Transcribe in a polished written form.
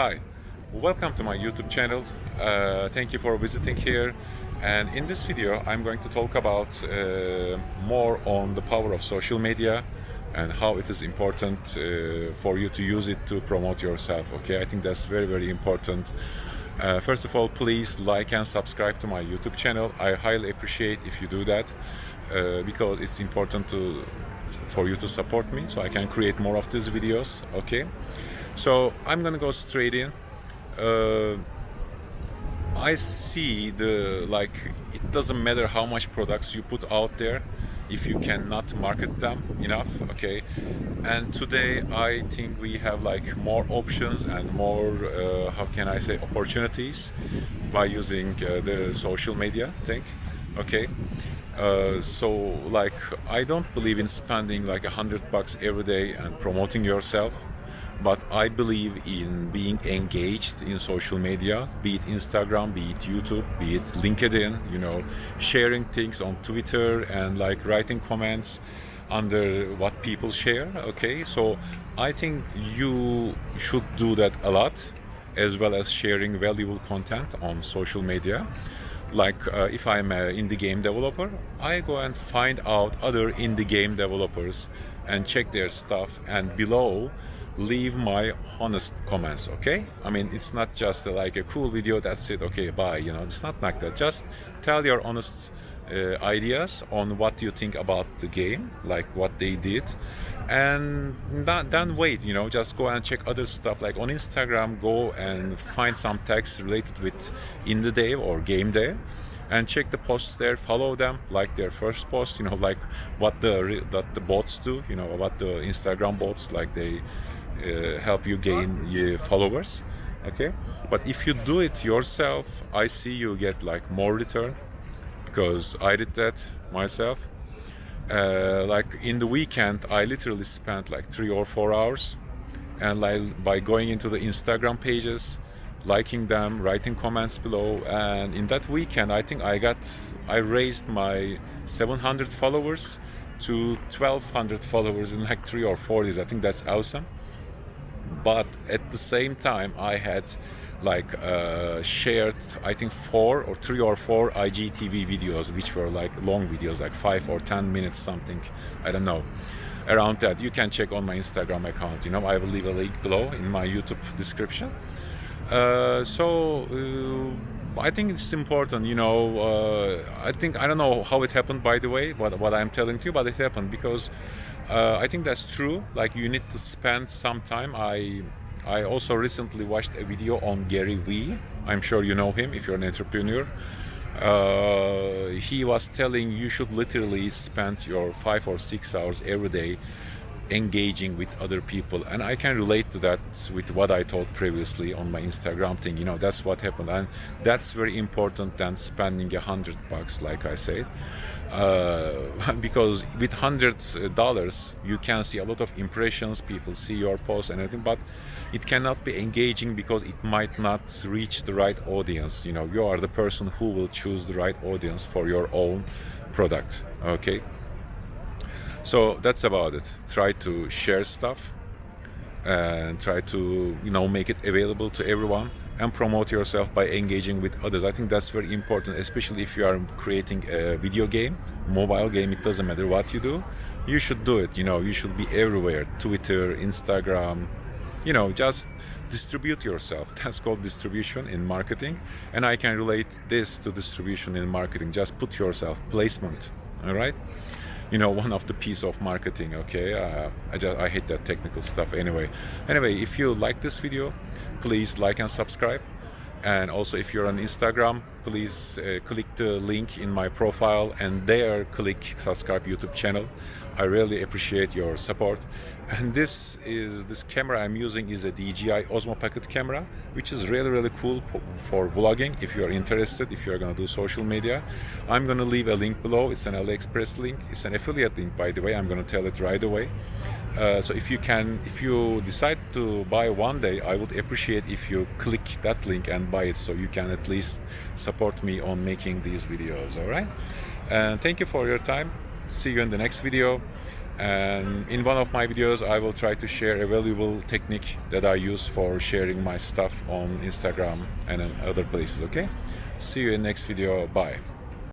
Hi, welcome to my YouTube channel. Thank you for visiting here. And in this video, I'm going to talk about more on the power of social media and how it is important for you to use it to promote yourself. Okay, I think that's very, very important. First of all, please like and subscribe to my YouTube channel. I highly appreciate if you do that because it's important for you to support me so I can create more of these videos. Okay, so I'm gonna go straight in. I see it doesn't matter how much products you put out there if you cannot market them enough. Okay, and today I think we have more options and more how can I say, opportunities by using the social media thing. Okay, so I don't believe in spending $100 every day and promoting yourself, but I believe in being engaged in social media, be it Instagram, be it YouTube, be it LinkedIn, sharing things on Twitter and writing comments under what people share. Okay, so I think you should do that a lot, as well as sharing valuable content on social media. If I'm an indie game developer, I go and find out other indie game developers and check their stuff, and below leave my honest comments. Okay, I mean, it's not just a cool video, that's it, okay, bye, it's not like that. Just tell your honest ideas on what you think about the game, what they did, and then wait, just go and check other stuff. On Instagram, go and find some tags related with indie dev or game dev and check the posts there, follow them, like their first post, what the bots do, what the Instagram bots, they help you gain followers. Okay, but if you do it yourself, I see you get more return, because I did that myself. In the weekend, I literally spent 3 or 4 hours, and by going into the Instagram pages, liking them, writing comments below, and in that weekend I think I raised my 700 followers to 1200 followers in 3 or 4 days. I think that's awesome. But at the same time, I had shared I think 3 or 4 IGTV videos, which were long videos, 5 or 10 minutes something, I don't know, around that. You can check on my Instagram account. I will leave a link below in my YouTube description. I think it's important. I don't know how it happened, by the way, what I'm telling you, but it happened because I think that's true. You need to spend some time. I also recently watched a video on Gary Vee. I'm sure you know him if you're an entrepreneur. He was telling you should literally spend your 5 or 6 hours every day engaging with other people, and I can relate to that with what I told previously on my Instagram thing. That's what happened, and that's very important than spending $100, like I said, because with $100 you can see a lot of impressions, people see your posts and everything, but it cannot be engaging because it might not reach the right audience. You are the person who will choose the right audience for your own product. Okay, so that's about it. Try to share stuff and try to make it available to everyone, and promote yourself by engaging with others. I think that's very important, especially if you are creating a video game, mobile game. It doesn't matter what you do, you should do it. You should be everywhere: Twitter, Instagram, just distribute yourself. That's called distribution in marketing, and I can relate this to distribution in marketing. Just put yourself, placement. All right, one of the piece of marketing. Okay, I hate that technical stuff. Anyway, if you like this video, please like and subscribe. And also, if you're on Instagram, please click the link in my profile and there click subscribe YouTube channel. I really appreciate your support. And this camera I'm using is a DJI Osmo Pocket camera, which is really, really cool for vlogging. If you're interested, if you're gonna do social media, I'm gonna leave a link below. It's an AliExpress link. It's an affiliate link, by the way. I'm gonna tell it right away. So if you decide to buy one day, I would appreciate if you click that link and buy it, so you can at least support me on making these videos. All right, and thank you for your time. See you in the next video, And in one of my videos I will try to share a valuable technique that I use for sharing my stuff on Instagram and in other places. Okay, see you in next video. Bye.